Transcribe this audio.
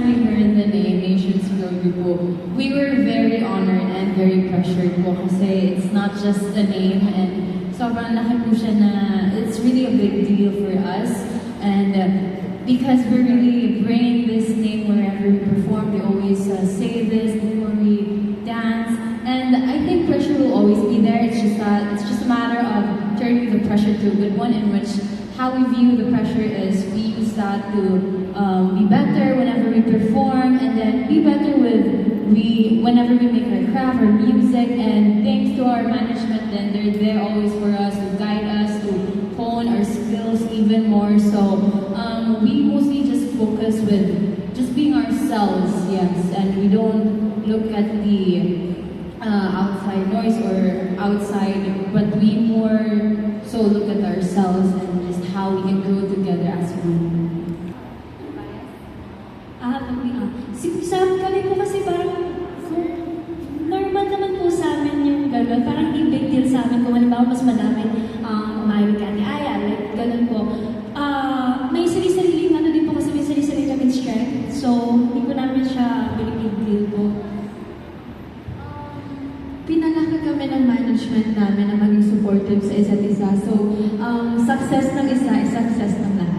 we heard the name Nations Glory po, we were very honored and very pressured po kasi it's not just a name and sobrang laki po siya na it's really a big deal for us and because we're really bringing this name wherever we perform, we always say this before we dance and I think pressure will always be there, it's just a matter of turning the pressure to a good one in which how we view the pressure is we use that to be better whenever we perform and then be better whenever we make our craft or music and thanks to our management then they're there always for us to guide us to hone our skills even more so we mostly just focus with just being ourselves yes and we don't look at the outside noise or outside but we more so look at ourselves and just how we can grow together as one. Kami po kasi parang normal naman po sa amin yung gano'n. Parang di big deal sa amin kung halimbawa mas madaming umayag ka ni Aya, like gano'n po. May sarili-sariling ano din po kasi may sarili-sariling kaming strength. So, hindi po namin siya very big deal po. Pinalaki kami ng management namin na maging supportive sa isa't isa. So, success ng isa is success ng lahat.